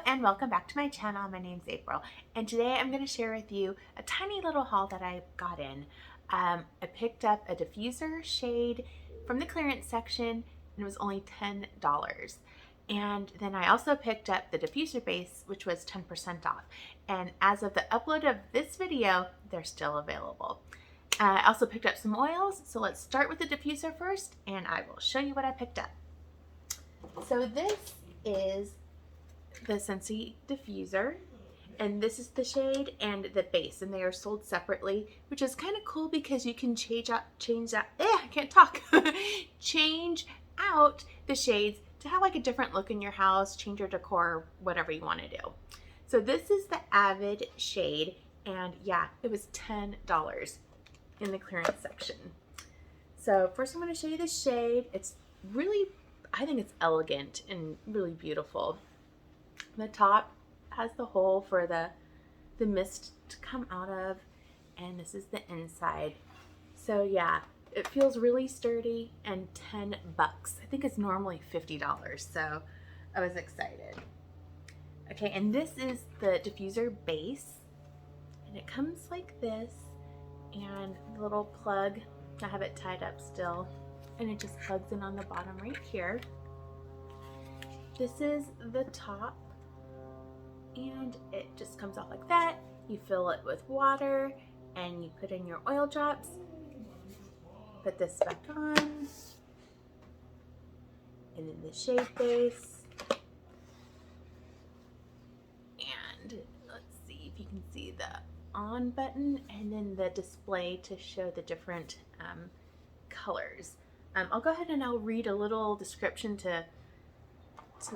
and welcome back to my channel. My name's April and today I'm going to share with you a tiny little haul that I got in. I picked up a diffuser shade from the clearance section and it was only $10. And then I also picked up the diffuser base, which was 10% off. And as of the upload of this video, they're still available. I also picked up some oils, so let's start with the diffuser first and I will show you what I picked up. So this is the Scentsy Diffuser, and this is the shade and the base, and they are sold separately, which is kind of cool because you can change out the shades to have like a different look in your house, change your decor, whatever you want to do. So this is the Avid shade, and yeah, it was $10 in the clearance section. So first I'm going to show you the shade. It's really, I think it's elegant and really beautiful. The top has the hole for the mist to come out of, and this is the inside. So yeah, it feels really sturdy, and $10. I think it's normally $50, so I was excited. Okay, and this is the diffuser base, and it comes like this, and the little plug, I have it tied up still, and it just plugs in on the bottom right here. This is the top, and it just comes off like that. You fill it with water and you put in your oil drops, put this back on, and then the shade base, and let's see if you can see the on button, and then the display to show the different colors. I'll go ahead and I'll read a little description to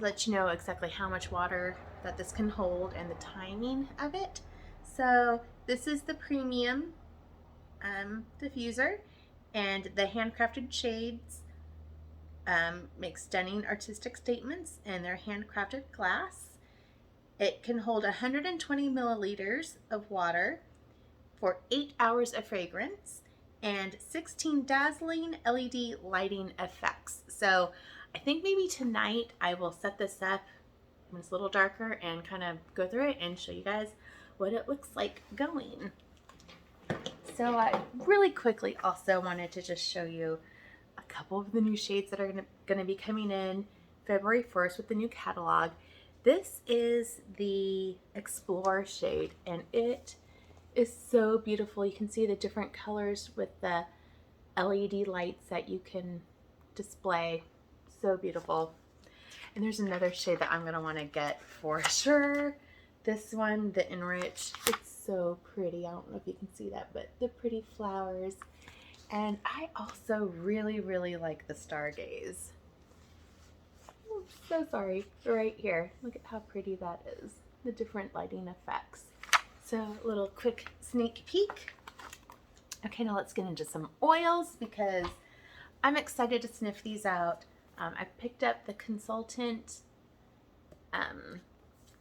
let you know exactly how much water that this can hold and the timing of it. So this is the premium diffuser, and the handcrafted shades make stunning artistic statements in their handcrafted glass. It can hold 120 milliliters of water for 8 hours of fragrance and 16 dazzling LED lighting effects. So I think maybe tonight I will set this up when it's a little darker and kind of go through it and show you guys what it looks like going. So I really quickly also wanted to just show you a couple of the new shades that are going to be coming in February 1st with the new catalog. This is the Explore shade, and it is so beautiful. You can see the different colors with the LED lights that you can display. So beautiful. And there's another shade that I'm going to want to get for sure. This one, the Enrich, it's so pretty. I don't know if you can see that, but the pretty flowers. And I also really, really like the Stargaze. Oh, so sorry. Right here. Look at how pretty that is. The different lighting effects. So a little quick sneak peek. Okay, now let's get into some oils because I'm excited to sniff these out. I picked up the Consultant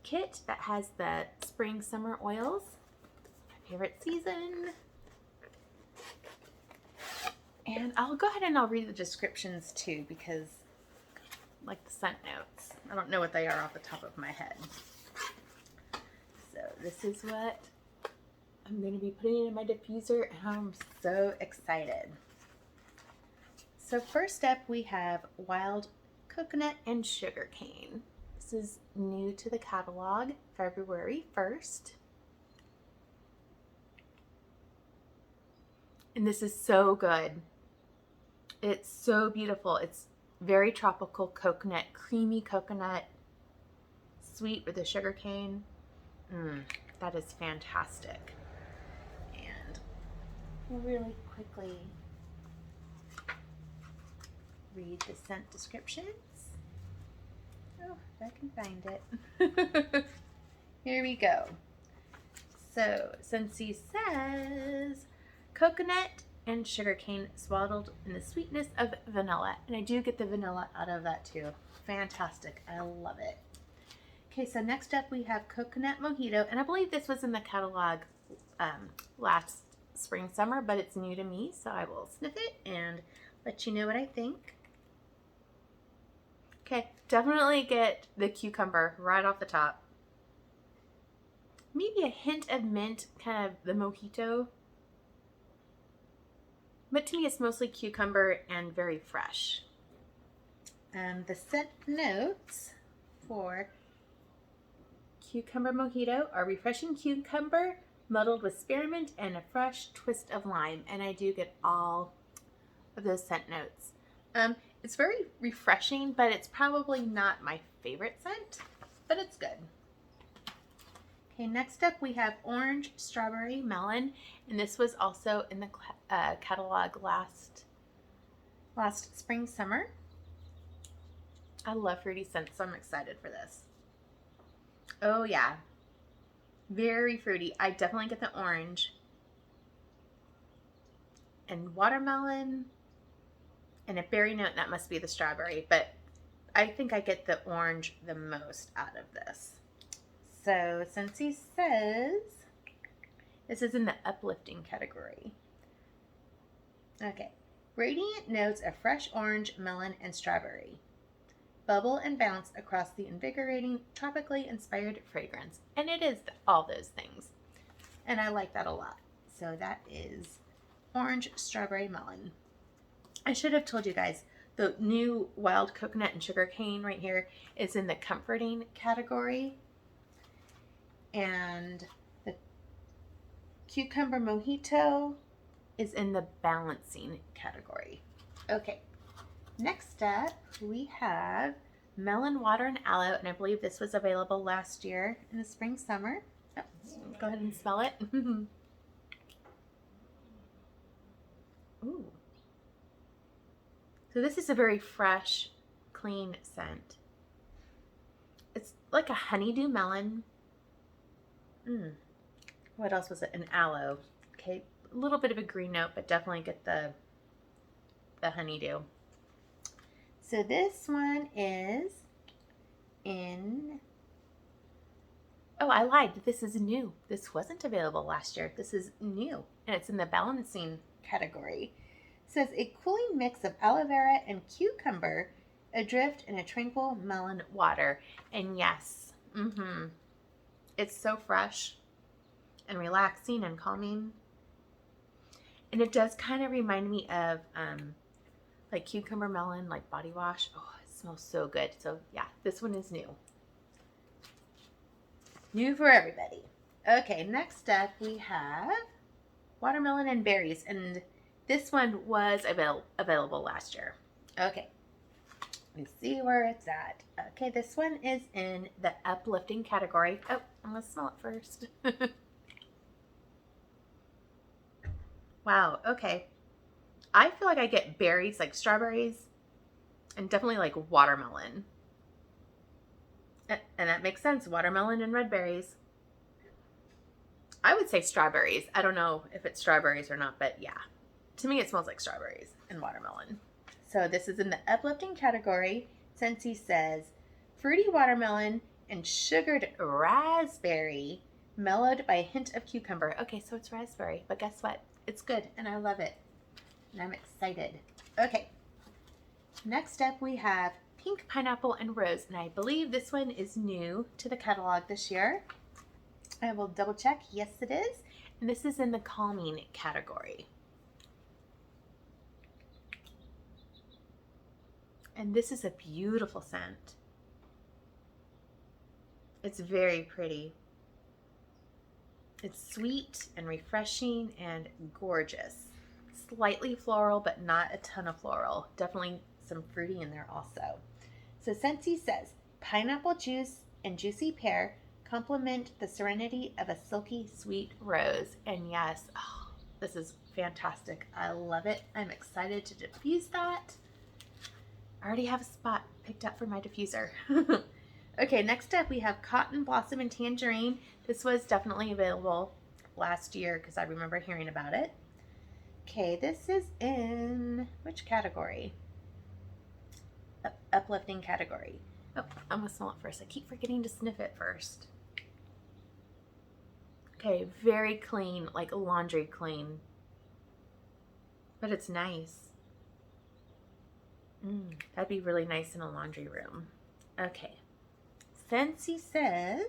kit that has the spring summer oils, my favorite season. And I'll go ahead and I'll read the descriptions too, because like the scent notes, I don't know what they are off the top of my head. So this is what I'm going to be putting in my diffuser, and I'm so excited. So first up we have Wild Coconut and Sugarcane. This is new to the catalog, February 1st. And this is so good. It's so beautiful. It's very tropical coconut, creamy coconut, sweet with the sugarcane. That is fantastic. And really quickly read the scent descriptions. Oh, if I can find it. Here we go. So, Scentsy says, coconut and sugarcane swaddled in the sweetness of vanilla. And I do get the vanilla out of that too. Fantastic. I love it. Okay, so next up we have Coconut Mojito. And I believe this was in the catalog last spring, summer, but it's new to me. So I will sniff it and let you know what I think. Okay, definitely get the cucumber right off the top. maybe a hint of mint, kind of the Mojito. But to me, it's mostly cucumber and very fresh. The scent notes for Cucumber Mojito are refreshing cucumber, muddled with spearmint and a fresh twist of lime. And I do get all of those scent notes. It's very refreshing, but it's probably not my favorite scent, but it's good. Okay, next up we have Orange Strawberry Melon, and this was also in the catalog last spring, summer. I love fruity scents, so I'm excited for this. Oh yeah, very fruity. I definitely get the orange and watermelon and a berry note. That must be the strawberry, but I think I get the orange the most out of this. So Scentsy says this is in the uplifting category. Okay, radiant notes of fresh orange, melon, and strawberry. Bubble and bounce across the invigorating, tropically inspired fragrance. And it is all those things. And I like that a lot. So that is Orange Strawberry Melon. I should have told you guys, the new wild coconut and sugar cane right here is in the comforting category. And the Cucumber Mojito is in the balancing category. Okay. Next up, we have Melon Water and Aloe, and I believe this was available last year in the spring, summer. Oh, go ahead and smell it. Ooh. So this is a very fresh, clean scent. It's like a honeydew melon. What else was it? An aloe. Okay, a little bit of a green note, but definitely get the honeydew. So this one is in, oh, I lied. This is new. This wasn't available last year. This is new, and it's in the balancing category. It says a cooling mix of aloe vera and cucumber adrift in a tranquil melon water. And yes, it's so fresh and relaxing and calming. And it does kind of remind me of like cucumber melon, like body wash. Oh, it smells so good. So yeah, this one is new. New for everybody. Okay, next up we have watermelon and berries. And this one was available last year. Okay, let me see where it's at. Okay, this one is in the uplifting category. Oh, I'm going to smell it first. Wow, okay. I feel like I get berries, like strawberries, and definitely like watermelon. And that makes sense, watermelon and red berries. I would say strawberries. I don't know if it's strawberries or not, but yeah. To me, it smells like strawberries and watermelon. So this is in the uplifting category. Scentsy says, fruity watermelon and sugared raspberry, mellowed by a hint of cucumber. Okay, so it's raspberry, but guess what? It's good, and I love it. And I'm excited. Okay, next up we have pink pineapple and rose, and I believe this one is new to the catalog this year. I will double check. Yes, it is. And this is in the calming category. And this is a beautiful scent. It's very pretty. It's sweet and refreshing and gorgeous. Slightly floral, but not a ton of floral. Definitely some fruity in there also. So Scentsy says, pineapple juice and juicy pear complement the serenity of a silky sweet rose. And yes, oh, this is fantastic. I love it. I'm excited to diffuse that. I already have a spot picked up for my diffuser. Okay, next up we have Cotton Blossom and Tangerine. This was definitely available last year because I remember hearing about it. Okay, this is in which category? Uplifting category. Oh, I'm gonna smell it first. I keep forgetting to sniff it first. Okay, very clean, like laundry clean. But it's nice. That'd be really nice in a laundry room. Okay. Scentsy says,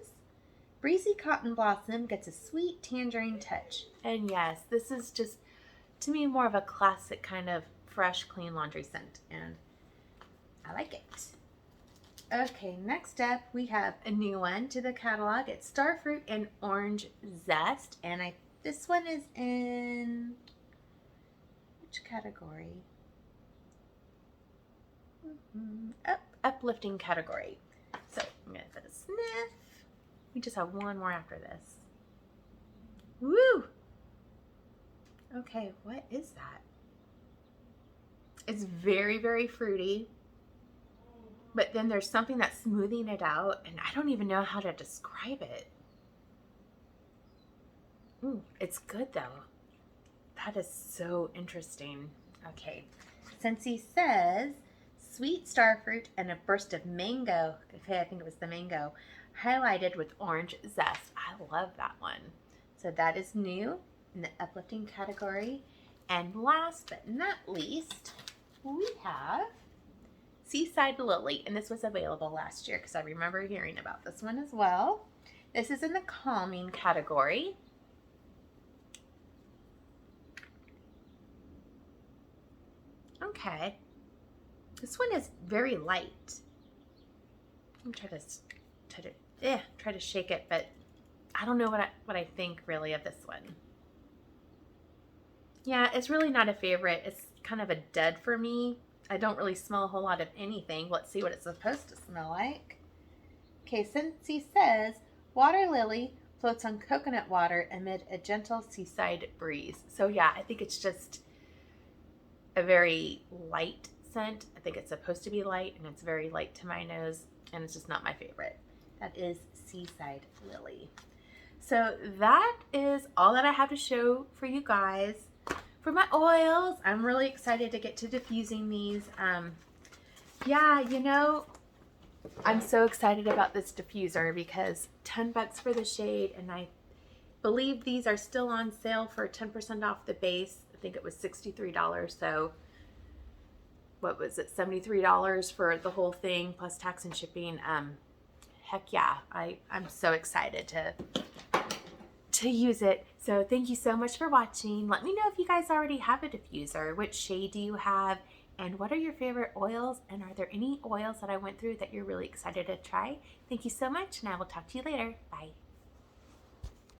Breezy Cotton Blossom gets a sweet tangerine touch. And yes, this is just, to me, more of a classic kind of fresh, clean laundry scent, and I like it. Okay, next up we have a new one to the catalog. It's Starfruit and Orange Zest, and this one is in which category? Uplifting category. So I'm gonna put a sniff. We just have one more after this. Woo! Okay, what is that? It's very, very fruity, but then there's something that's smoothing it out, and I don't even know how to describe it. Ooh, it's good though. That is so interesting. Okay, Scentsy says, sweet starfruit and a burst of mango. Okay, I think it was the mango, highlighted with orange zest. I love that one. So that is new in the uplifting category. And last but not least, we have Seaside Lily, and this was available last year because I remember hearing about this one as well. This is in the calming category. Okay, this one is very light. I'm trying to shake it, but I don't know what I think really of this one. Yeah, it's really not a favorite. It's kind of a dud for me. I don't really smell a whole lot of anything. Let's see what it's supposed to smell like. Okay, Scentsy says, water lily floats on coconut water amid a gentle seaside breeze. So yeah, I think it's just a very light scent. I think it's supposed to be light, and it's very light to my nose, and it's just not my favorite. That is Seaside Lily. So that is all that I have to show for you guys. For my oils, I'm really excited to get to diffusing these. Yeah, you know, I'm so excited about this diffuser because $10 for the shade, and I believe these are still on sale for 10% off the base. I think it was $63, so what was it, $73 for the whole thing plus tax and shipping. Heck yeah, I'm so excited to use it. So thank you so much for watching. Let me know if you guys already have a diffuser. Which shade do you have? And what are your favorite oils? And are there any oils that I went through that you're really excited to try? Thank you so much, and I will talk to you later. Bye.